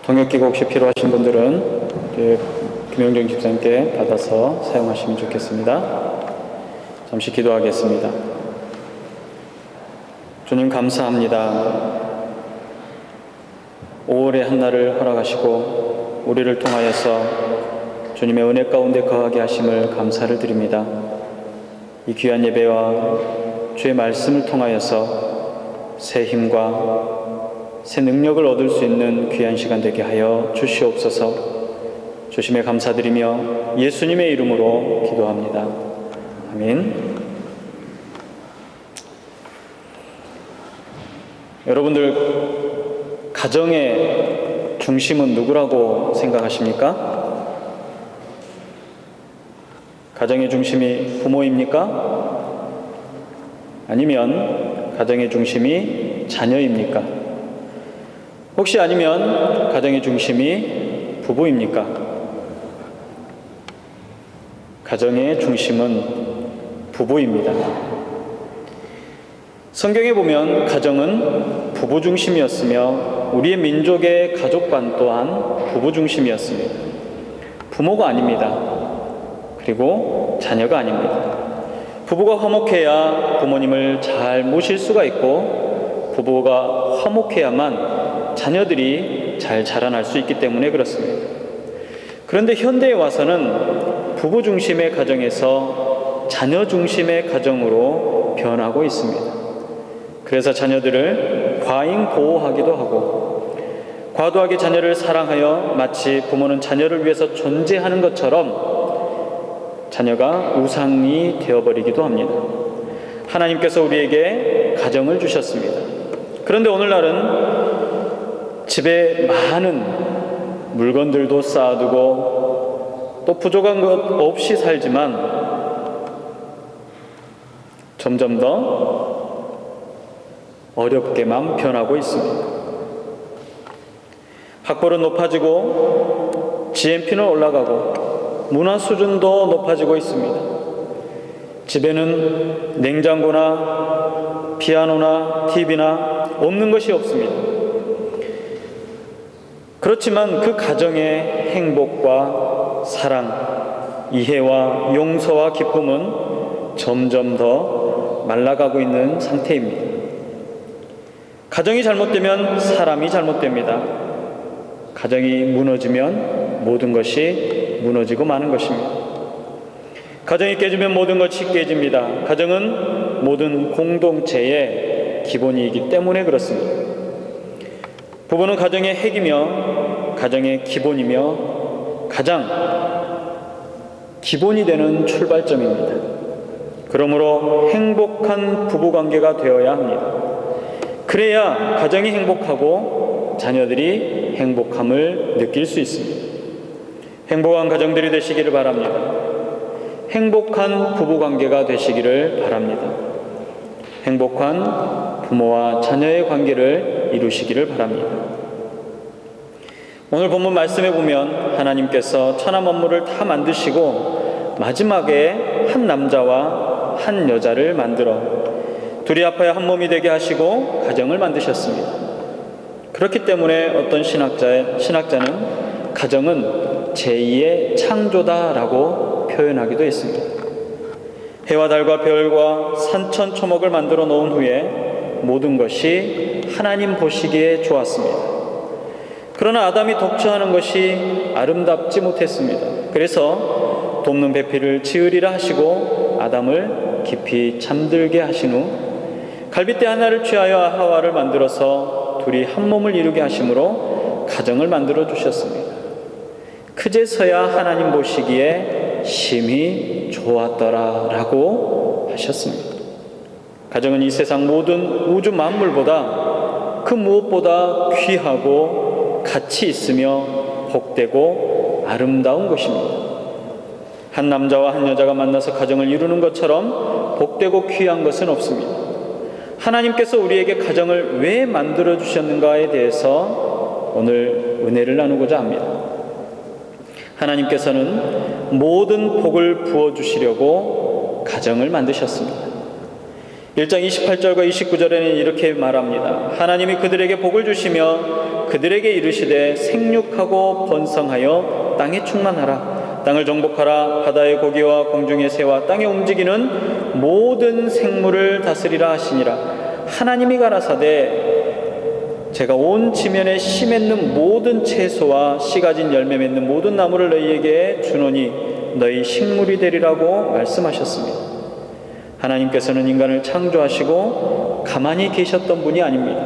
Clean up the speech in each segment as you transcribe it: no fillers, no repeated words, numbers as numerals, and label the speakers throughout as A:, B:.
A: 동역기구 혹시 필요하신 분들은 김영정 집사님께 받아서 사용하시면 좋겠습니다. 잠시 기도하겠습니다. 주님 감사합니다. 5월의 한날을 허락하시고 우리를 통하여서 주님의 은혜 가운데 거하게 하심을 감사를 드립니다. 이 귀한 예배와 주의 말씀을 통하여서 새 힘과 새 능력을 얻을 수 있는 귀한 시간 되게 하여 주시옵소서. 주심에 감사드리며 예수님의 이름으로 기도합니다. 아멘. 여러분들, 가정의 중심은 누구라고 생각하십니까? 가정의 중심이 부모입니까? 아니면 가정의 중심이 자녀입니까? 혹시 아니면 가정의 중심이 부부입니까? 가정의 중심은 부부입니다. 성경에 보면 가정은 부부 중심이었으며 우리의 민족의 가족관 또한 부부 중심이었습니다. 부모가 아닙니다. 그리고 자녀가 아닙니다. 부부가 화목해야 부모님을 잘 모실 수가 있고, 부부가 화목해야만 자녀들이 잘 자라날 수 있기 때문에 그렇습니다. 그런데 현대에 와서는 부부 중심의 가정에서 자녀 중심의 가정으로 변하고 있습니다. 그래서 자녀들을 과잉 보호하기도 하고, 과도하게 자녀를 사랑하여 마치 부모는 자녀를 위해서 존재하는 것처럼 자녀가 우상이 되어버리기도 합니다. 하나님께서 우리에게 가정을 주셨습니다. 그런데 오늘날은 집에 많은 물건들도 쌓아두고 또 부족한 것 없이 살지만 점점 더 어렵게만 변하고 있습니다. 학벌은 높아지고 GNP는 올라가고 문화 수준도 높아지고 있습니다. 집에는 냉장고나 피아노나 TV나 없는 것이 없습니다. 그렇지만 그 가정의 행복과 사랑, 이해와 용서와 기쁨은 점점 더 말라가고 있는 상태입니다. 가정이 잘못되면 사람이 잘못됩니다. 가정이 무너지면 모든 것이 무너지고 마는 것입니다. 가정이 깨지면 모든 것이 깨집니다. 가정은 모든 공동체의 기본이기 때문에 그렇습니다. 부부는 가정의 핵이며 가정의 기본이며 가장 기본이 되는 출발점입니다. 그러므로 행복한 부부관계가 되어야 합니다. 그래야 가정이 행복하고 자녀들이 행복함을 느낄 수 있습니다. 행복한 가정들이 되시기를 바랍니다. 행복한 부부관계가 되시기를 바랍니다. 행복한 부모와 자녀의 관계를 이루시기를 바랍니다. 오늘 본문 말씀에 보면 하나님께서 천하 만물을 다 만드시고 마지막에 한 남자와 한 여자를 만들어 둘이 합하여 한 몸이 되게 하시고 가정을 만드셨습니다. 그렇기 때문에 어떤 신학자는 가정은 제2의 창조다라고 표현하기도 했습니다. 해와 달과 별과 산천초목을 만들어 놓은 후에 모든 것이 하나님 보시기에 좋았습니다. 그러나 아담이 독주하는 것이 아름답지 못했습니다. 그래서 돕는 배필을 지으리라 하시고 아담을 깊이 잠들게 하신 후 갈빗대 하나를 취하여 하와를 만들어서 둘이 한 몸을 이루게 하심으로 가정을 만들어 주셨습니다. 그제서야 하나님 보시기에 심히 좋았더라라고 하셨습니다. 가정은 이 세상 모든 우주 만물보다 그 무엇보다 귀하고 가치 있으며 복되고 아름다운 것입니다. 한 남자와 한 여자가 만나서 가정을 이루는 것처럼 복되고 귀한 것은 없습니다. 하나님께서 우리에게 가정을 왜 만들어 주셨는가에 대해서 오늘 은혜를 나누고자 합니다. 하나님께서는 모든 복을 부어주시려고 가정을 만드셨습니다. 1장 28절과 29절에는 이렇게 말합니다. 하나님이 그들에게 복을 주시며 그들에게 이르시되 생육하고 번성하여 땅에 충만하라. 땅을 정복하라. 바다의 고기와 공중의 새와 땅에 움직이는 모든 생물을 다스리라 하시니라. 하나님이 가라사대 제가 온 지면에 씨 맺는 모든 채소와 씨 가진 열매 맺는 모든 나무를 너희에게 주노니 너희 식물이 되리라고 말씀하셨습니다. 하나님께서는 인간을 창조하시고 가만히 계셨던 분이 아닙니다.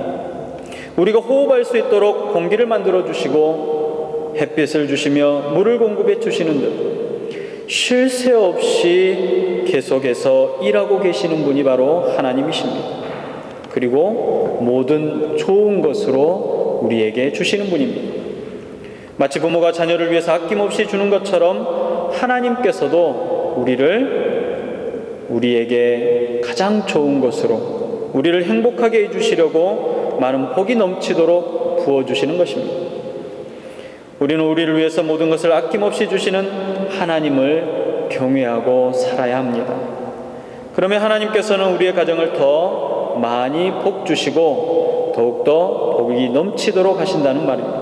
A: 우리가 호흡할 수 있도록 공기를 만들어 주시고 햇빛을 주시며 물을 공급해 주시는 듯 쉴 새 없이 계속해서 일하고 계시는 분이 바로 하나님이십니다. 그리고 모든 좋은 것으로 우리에게 주시는 분입니다. 마치 부모가 자녀를 위해서 아낌없이 주는 것처럼 하나님께서도 우리에게 가장 좋은 것으로 우리를 행복하게 해주시려고 많은 복이 넘치도록 부어주시는 것입니다. 우리는 우리를 위해서 모든 것을 아낌없이 주시는 하나님을 경외하고 살아야 합니다. 그러면 하나님께서는 우리의 가정을 더 많이 복 주시고 더욱더 복이 넘치도록 하신다는 말입니다.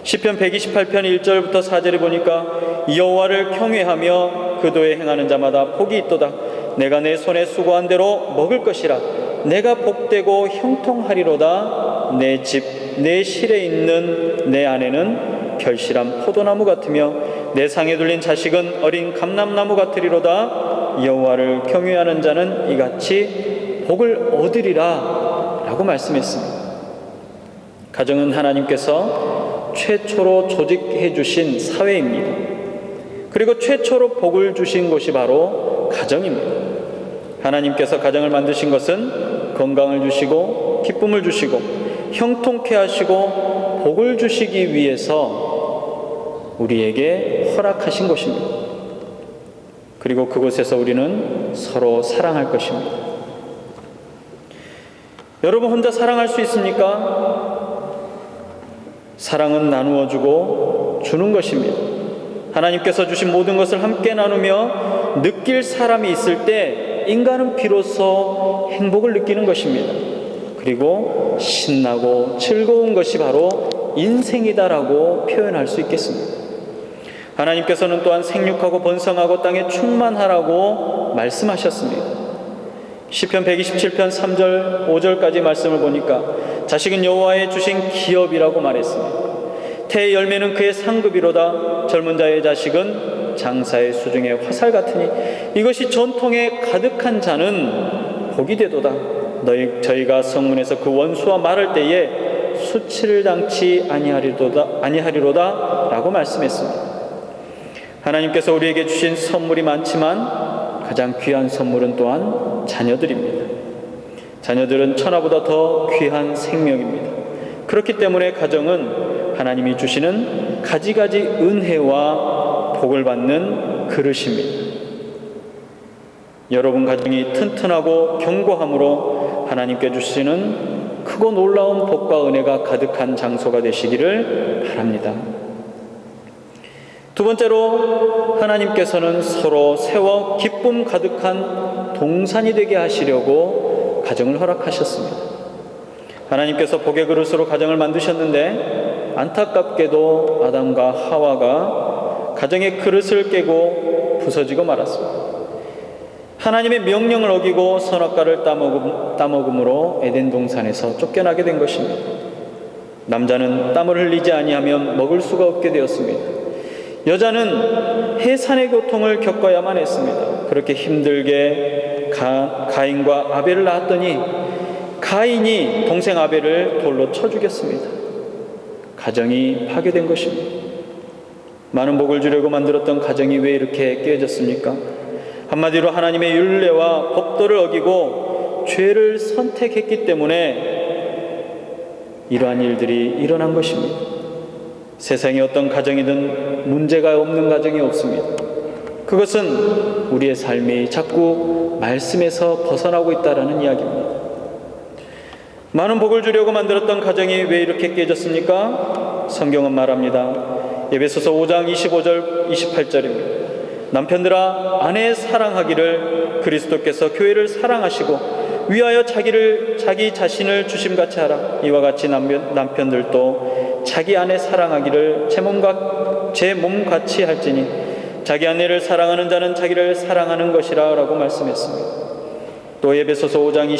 A: 시편 128편 1절부터 4절에 보니까 여호와를 경외하며 그 도에 행하는 자마다 복이 있도다. 내가 내 손에 수고한 대로 먹을 것이라. 내가 복되고 형통하리로다. 내 집, 내 실에 있는 내 아내는 결실한 포도나무 같으며 내 상에 둘린 자식은 어린 감람나무 같으리로다. 여호와를 경외하는 자는 이같이 복을 얻으리라 라고 말씀했습니다. 가정은 하나님께서 최초로 조직해 주신 사회입니다. 그리고 최초로 복을 주신 곳이 바로 가정입니다. 하나님께서 가정을 만드신 것은 건강을 주시고 기쁨을 주시고 형통케 하시고 복을 주시기 위해서 우리에게 허락하신 것입니다. 그리고 그곳에서 우리는 서로 사랑할 것입니다. 여러분 혼자 사랑할 수 있습니까? 사랑은 나누어주고 주는 것입니다. 하나님께서 주신 모든 것을 함께 나누며 느낄 사람이 있을 때 인간은 비로소 행복을 느끼는 것입니다. 그리고 신나고 즐거운 것이 바로 인생이다라고 표현할 수 있겠습니다. 하나님께서는 또한 생육하고 번성하고 땅에 충만하라고 말씀하셨습니다. 시편 127편 3절 5절까지 말씀을 보니까 자식은 여호와의 주신 기업이라고 말했습니다. 태의 열매는 그의 상급이로다. 젊은 자의 자식은 장사의 수중의 화살 같으니 이것이 전통에 가득한 자는 복이 되도다. 저희가 성문에서 그 원수와 말할 때에 수치를 당치 아니하리로다 라고 말씀했습니다. 하나님께서 우리에게 주신 선물이 많지만 가장 귀한 선물은 또한 자녀들입니다. 자녀들은 천하보다 더 귀한 생명입니다. 그렇기 때문에 가정은 하나님이 주시는 가지가지 은혜와 복을 받는 그릇입니다. 여러분 가정이 튼튼하고 견고함으로 하나님께 주시는 크고 놀라운 복과 은혜가 가득한 장소가 되시기를 바랍니다. 두 번째로 하나님께서는 서로 세워 기쁨 가득한 동산이 되게 하시려고 가정을 허락하셨습니다. 하나님께서 복의 그릇으로 가정을 만드셨는데 안타깝게도 아담과 하와가 가정의 그릇을 깨고 부서지고 말았습니다. 하나님의 명령을 어기고 선악과를 따먹음으로 에덴 동산에서 쫓겨나게 된 것입니다. 남자는 땀을 흘리지 아니하면 먹을 수가 없게 되었습니다. 여자는 해산의 고통을 겪어야만 했습니다. 그렇게 힘들게 가인과 아벨을 낳았더니 가인이 동생 아벨을 돌로 쳐 죽였습니다. 가정이 파괴된 것입니다. 많은 복을 주려고 만들었던 가정이 왜 이렇게 깨어졌습니까? 한마디로 하나님의 율례와 법도를 어기고 죄를 선택했기 때문에 이러한 일들이 일어난 것입니다. 세상에 어떤 가정이든 문제가 없는 가정이 없습니다. 그것은 우리의 삶이 자꾸 말씀에서 벗어나고 있다는 이야기입니다. 많은 복을 주려고 만들었던 가정이 왜 이렇게 깨졌습니까? 성경은 말합니다. 에베소서 5장 25절 28절입니다. 남편들아 아내 사랑하기를 그리스도께서 교회를 사랑하시고 위하여 자기 자신을 주심같이 하라. 이와 같이 남편들도 자기 아내 사랑하기를 제 몸같이 할지니 자기 아내를 사랑하는 자는 자기를 사랑하는 것이라 라고 말씀했습니다. 또 에베소서 5장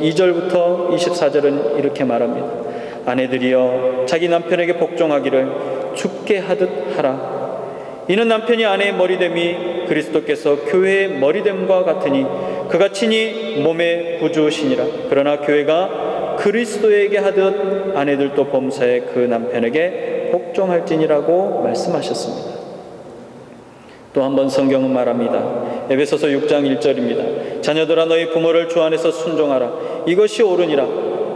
A: 22절부터 24절은 이렇게 말합니다. 아내들이여 자기 남편에게 복종하기를 주께 하듯 하라. 이는 남편이 아내의 머리됨이 그리스도께서 교회의 머리됨과 같으니 그가 친히 몸의 구주시니라. 그러나 교회가 그리스도에게 하듯 아내들도 범사에 그 남편에게 복종할지니라고 말씀하셨습니다. 또 한 번 성경은 말합니다. 에베소서 6장 1절입니다. 자녀들아 너희 부모를 주 안에서 순종하라. 이것이 옳으니라.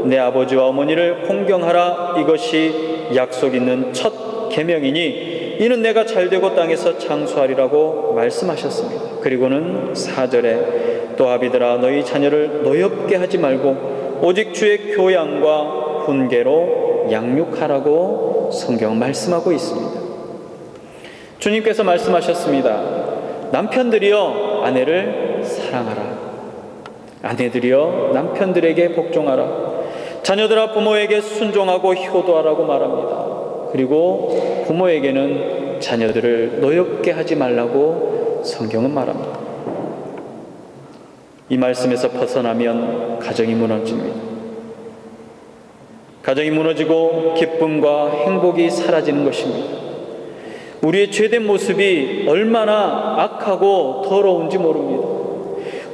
A: 내 아버지와 어머니를 공경하라. 이것이 약속 있는 첫 계명이니 이는 내가 잘되고 땅에서 장수하리라고 말씀하셨습니다. 그리고는 4절에 또 아비들아 너희 자녀를 노엽게 하지 말고 오직 주의 교양과 훈계로 양육하라고 성경 말씀하고 있습니다. 주님께서 말씀하셨습니다. 남편들이여 아내를 사랑하라. 아내들이여 남편들에게 복종하라. 자녀들아 부모에게 순종하고 효도하라고 말합니다. 그리고 부모에게는 자녀들을 노엽게 하지 말라고 성경은 말합니다. 이 말씀에서 벗어나면 가정이 무너집니다. 가정이 무너지고 기쁨과 행복이 사라지는 것입니다. 우리의 죄된 모습이 얼마나 악하고 더러운지 모릅니다.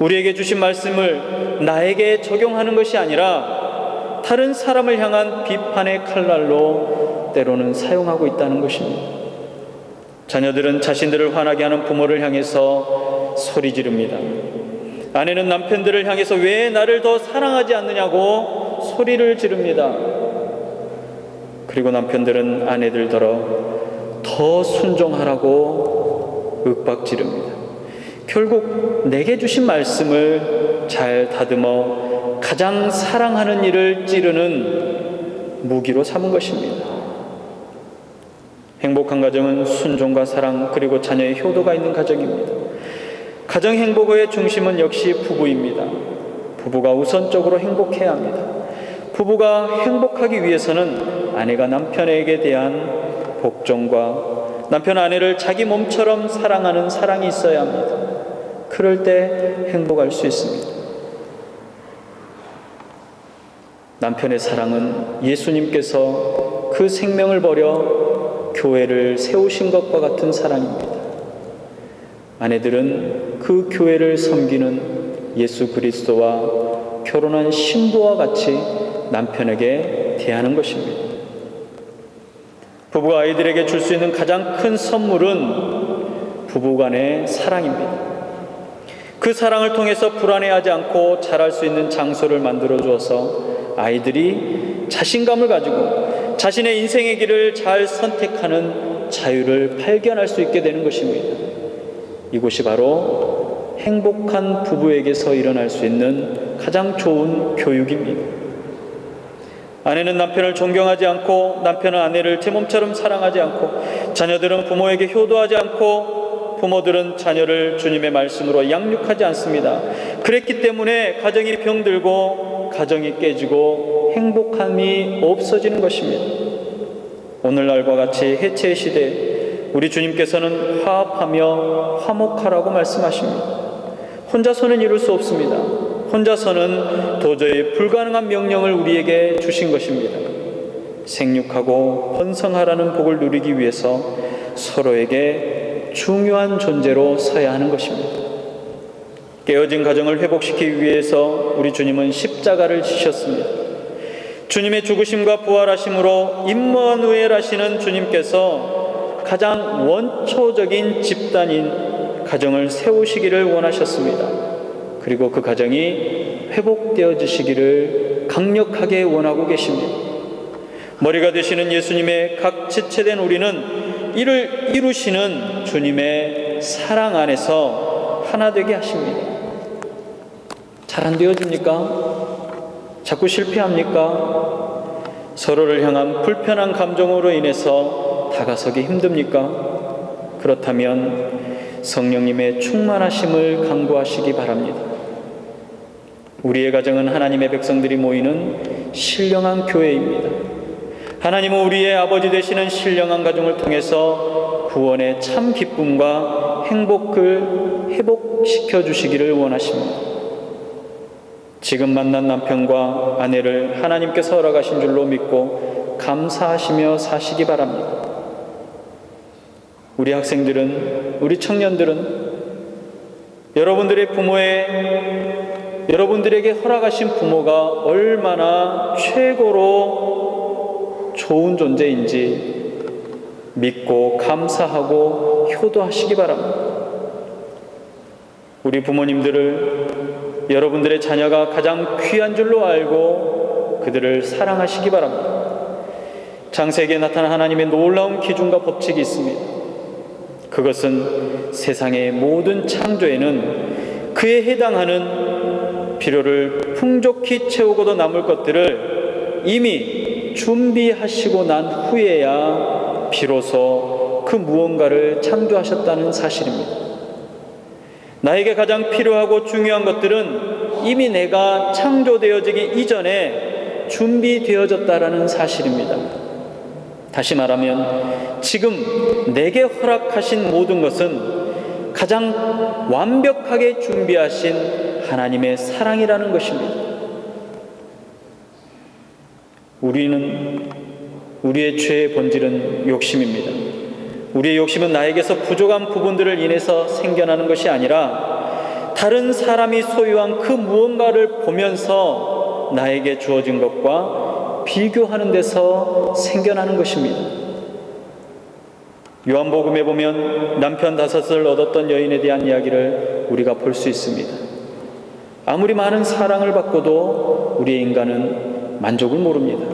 A: 우리에게 주신 말씀을 나에게 적용하는 것이 아니라 다른 사람을 향한 비판의 칼날로 때로는 사용하고 있다는 것입니다. 자녀들은 자신들을 화나게 하는 부모를 향해서 소리 지릅니다. 아내는 남편들을 향해서 왜 나를 더 사랑하지 않느냐고 소리를 지릅니다. 그리고 남편들은 아내들더러 더 순종하라고 윽박지릅니다. 결국 내게 주신 말씀을 잘 다듬어 가장 사랑하는 일을 찌르는 무기로 삼은 것입니다. 행복한 가정은 순종과 사랑 그리고 자녀의 효도가 있는 가정입니다. 가정 행복의 중심은 역시 부부입니다. 부부가 우선적으로 행복해야 합니다. 부부가 행복하기 위해서는 아내가 남편에게 대한 복종과 남편 아내를 자기 몸처럼 사랑하는 사랑이 있어야 합니다. 그럴 때 행복할 수 있습니다. 남편의 사랑은 예수님께서 그 생명을 버려 교회를 세우신 것과 같은 사랑입니다. 아내들은 그 교회를 섬기는 예수 그리스도와 결혼한 신부와 같이 남편에게 대하는 것입니다. 부부가 아이들에게 줄 수 있는 가장 큰 선물은 부부간의 사랑입니다. 그 사랑을 통해서 불안해하지 않고 자랄 수 있는 장소를 만들어 주어서 아이들이 자신감을 가지고 자신의 인생의 길을 잘 선택하는 자유를 발견할 수 있게 되는 것입니다. 이곳이 바로 행복한 부부에게서 일어날 수 있는 가장 좋은 교육입니다. 아내는 남편을 존경하지 않고 남편은 아내를 제 몸처럼 사랑하지 않고 자녀들은 부모에게 효도하지 않고 부모들은 자녀를 주님의 말씀으로 양육하지 않습니다. 그랬기 때문에 가정이 병들고 가정이 깨지고 행복함이 없어지는 것입니다. 오늘날과 같이 해체의 시대에 우리 주님께서는 화합하며 화목하라고 말씀하십니다. 혼자서는 이룰 수 없습니다. 혼자서는 도저히 불가능한 명령을 우리에게 주신 것입니다. 생육하고 번성하라는 복을 누리기 위해서 서로에게 중요한 존재로 서야 하는 것입니다. 깨어진 가정을 회복시키기 위해서 우리 주님은 십자가를 지셨습니다. 주님의 죽으심과 부활하심으로 임마누엘 하시는 주님께서 가장 원초적인 집단인 가정을 세우시기를 원하셨습니다. 그리고 그 가정이 회복되어지시기를 강력하게 원하고 계십니다. 머리가 되시는 예수님의 각 지체된 우리는 이를 이루시는 주님의 사랑 안에서 하나 되게 하십니다. 잘 안 되어집니까? 자꾸 실패합니까? 서로를 향한 불편한 감정으로 인해서 다가서기 힘듭니까? 그렇다면 성령님의 충만하심을 간구하시기 바랍니다. 우리의 가정은 하나님의 백성들이 모이는 신령한 교회입니다. 하나님은 우리의 아버지 되시는 신령한 가정을 통해서 구원의 참 기쁨과 행복을 회복시켜 주시기를 원하십니다. 지금 만난 남편과 아내를 하나님께서 허락하신 줄로 믿고 감사하시며 사시기 바랍니다. 우리 학생들은, 우리 청년들은 여러분들에게 허락하신 부모가 얼마나 최고로 좋은 존재인지 믿고 감사하고 효도하시기 바랍니다. 우리 부모님들을 여러분들의 자녀가 가장 귀한 줄로 알고 그들을 사랑하시기 바랍니다. 창세기에 나타난 하나님의 놀라운 기준과 법칙이 있습니다. 그것은 세상의 모든 창조에는 그에 해당하는 필요를 풍족히 채우고도 남을 것들을 이미 준비하시고 난 후에야 비로소 그 무언가를 창조하셨다는 사실입니다. 나에게 가장 필요하고 중요한 것들은 이미 내가 창조되어지기 이전에 준비되어졌다라는 사실입니다. 다시 말하면 지금 내게 허락하신 모든 것은 가장 완벽하게 준비하신 하나님의 사랑이라는 것입니다. 우리의 죄의 본질은 욕심입니다. 우리의 욕심은 나에게서 부족한 부분들을 인해서 생겨나는 것이 아니라 다른 사람이 소유한 그 무언가를 보면서 나에게 주어진 것과 비교하는 데서 생겨나는 것입니다. 요한복음에 보면 남편 5을 얻었던 여인에 대한 이야기를 우리가 볼 수 있습니다. 아무리 많은 사랑을 받고도 우리의 인간은 만족을 모릅니다.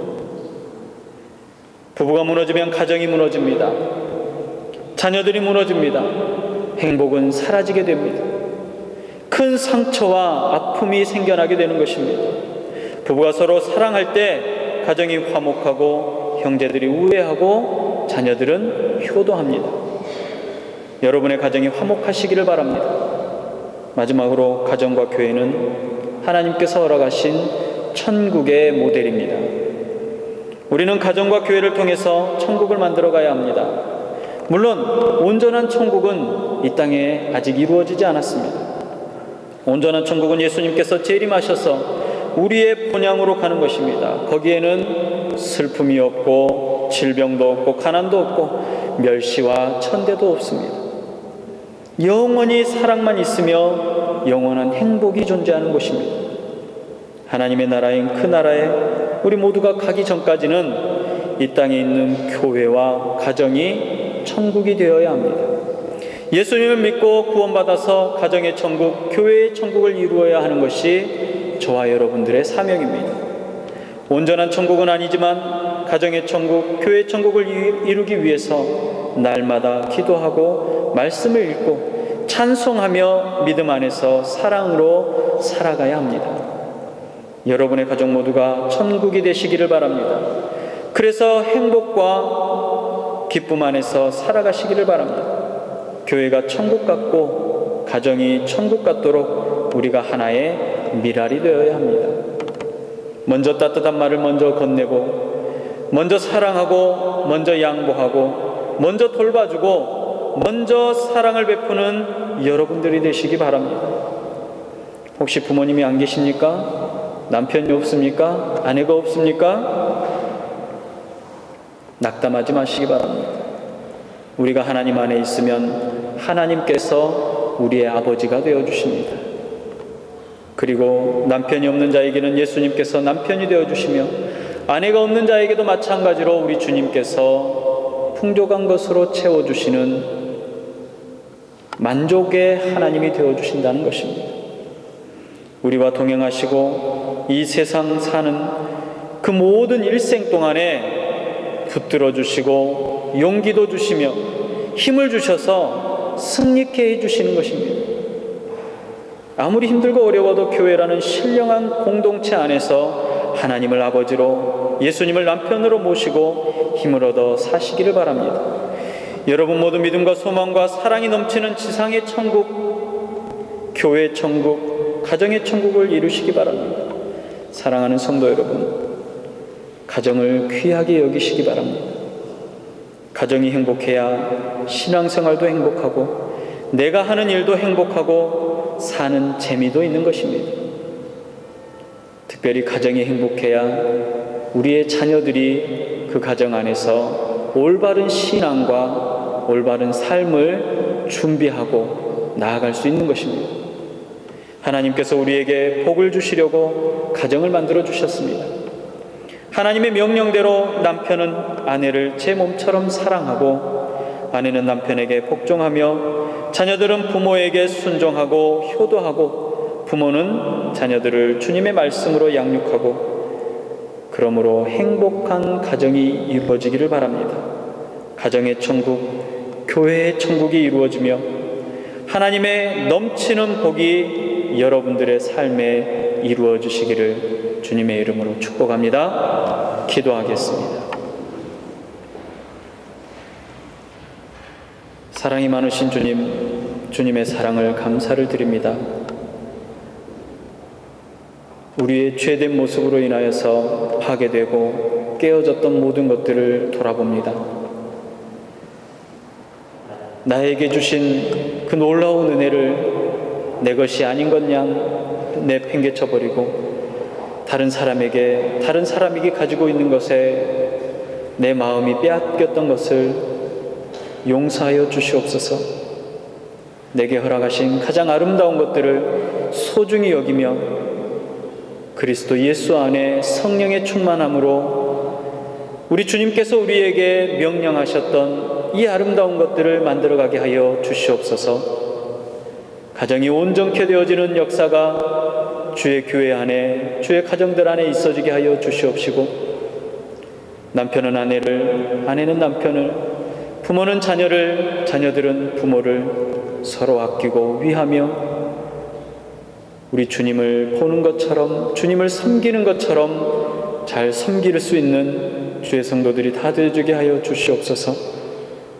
A: 부부가 무너지면 가정이 무너집니다. 자녀들이 무너집니다. 행복은 사라지게 됩니다. 큰 상처와 아픔이 생겨나게 되는 것입니다. 부부가 서로 사랑할 때 가정이 화목하고 형제들이 우애하고 자녀들은 효도합니다. 여러분의 가정이 화목하시기를 바랍니다. 마지막으로 가정과 교회는 하나님께서 허락하신 천국의 모델입니다. 우리는 가정과 교회를 통해서 천국을 만들어 가야 합니다. 물론 온전한 천국은 이 땅에 아직 이루어지지 않았습니다. 온전한 천국은 예수님께서 재림하셔서 우리의 본향으로 가는 것입니다. 거기에는 슬픔이 없고 질병도 없고 가난도 없고 멸시와 천대도 없습니다. 영원히 사랑만 있으며 영원한 행복이 존재하는 곳입니다. 하나님의 나라인 그 나라에 우리 모두가 가기 전까지는 이 땅에 있는 교회와 가정이 천국이 되어야 합니다. 예수님을 믿고 구원받아서 가정의 천국, 교회의 천국을 이루어야 하는 것이 저와 여러분들의 사명입니다. 온전한 천국은 아니지만 가정의 천국, 교회의 천국을 이루기 위해서 날마다 기도하고 말씀을 읽고 찬송하며 믿음 안에서 사랑으로 살아가야 합니다. 여러분의 가정 모두가 천국이 되시기를 바랍니다. 그래서 행복과 기쁨 안에서 살아가시기를 바랍니다. 교회가 천국 같고 가정이 천국 같도록 우리가 하나의 미랄이 되어야 합니다. 먼저 따뜻한 말을 먼저 건네고, 먼저 사랑하고, 먼저 양보하고, 먼저 돌봐주고, 먼저 사랑을 베푸는 여러분들이 되시기 바랍니다. 혹시 부모님이 안 계십니까? 남편이 없습니까? 아내가 없습니까? 낙담하지 마시기 바랍니다. 우리가 하나님 안에 있으면 하나님께서 우리의 아버지가 되어주십니다. 그리고 남편이 없는 자에게는 예수님께서 남편이 되어주시며 아내가 없는 자에게도 마찬가지로 우리 주님께서 풍족한 것으로 채워주시는 만족의 하나님이 되어주신다는 것입니다. 우리와 동행하시고 이 세상 사는 그 모든 일생 동안에 붙들어 주시고 용기도 주시며 힘을 주셔서 승리케 해주시는 것입니다. 아무리 힘들고 어려워도 교회라는 신령한 공동체 안에서 하나님을 아버지로 예수님을 남편으로 모시고 힘을 얻어 사시기를 바랍니다. 여러분 모두 믿음과 소망과 사랑이 넘치는 지상의 천국, 교회의 천국, 가정의 천국을 이루시기 바랍니다. 사랑하는 성도 여러분, 가정을 귀하게 여기시기 바랍니다. 가정이 행복해야 신앙생활도 행복하고 내가 하는 일도 행복하고 사는 재미도 있는 것입니다. 특별히 가정이 행복해야 우리의 자녀들이 그 가정 안에서 올바른 신앙과 올바른 삶을 준비하고 나아갈 수 있는 것입니다. 하나님께서 우리에게 복을 주시려고 가정을 만들어 주셨습니다. 하나님의 명령대로 남편은 아내를 제 몸처럼 사랑하고 아내는 남편에게 복종하며 자녀들은 부모에게 순종하고 효도하고 부모는 자녀들을 주님의 말씀으로 양육하고 그러므로 행복한 가정이 이루어지기를 바랍니다. 가정의 천국, 교회의 천국이 이루어지며 하나님의 넘치는 복이 여러분들의 삶에 이루어 주시기를 주님의 이름으로 축복합니다. 기도하겠습니다. 사랑이 많으신 주님, 주님의 사랑을 감사를 드립니다. 우리의 죄된 모습으로 인하여서 파괴되고 깨어졌던 모든 것들을 돌아봅니다. 나에게 주신 그 놀라운 은혜를 내 것이 아닌 것 양 내팽개쳐버리고 다른 사람에게 가지고 있는 것에 내 마음이 빼앗겼던 것을 용서하여 주시옵소서. 내게 허락하신 가장 아름다운 것들을 소중히 여기며 그리스도 예수 안에 성령의 충만함으로 우리 주님께서 우리에게 명령하셨던 이 아름다운 것들을 만들어가게 하여 주시옵소서. 가정이 온전케 되어지는 역사가 주의 교회 안에, 주의 가정들 안에 있어지게 하여 주시옵시고 남편은 아내를, 아내는 남편을, 부모는 자녀를, 자녀들은 부모를 서로 아끼고 위하며 우리 주님을 보는 것처럼, 주님을 섬기는 것처럼 잘 섬길 수 있는 주의 성도들이 다 되어지게 하여 주시옵소서.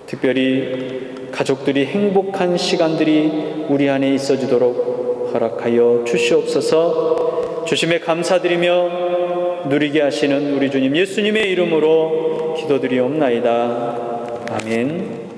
A: 특별히 가족들이 행복한 시간들이 우리 안에 있어지도록 허락하여 주시옵소서. 주심에 감사드리며 누리게 하시는 우리 주님 예수님의 이름으로 기도드리옵나이다. 아멘.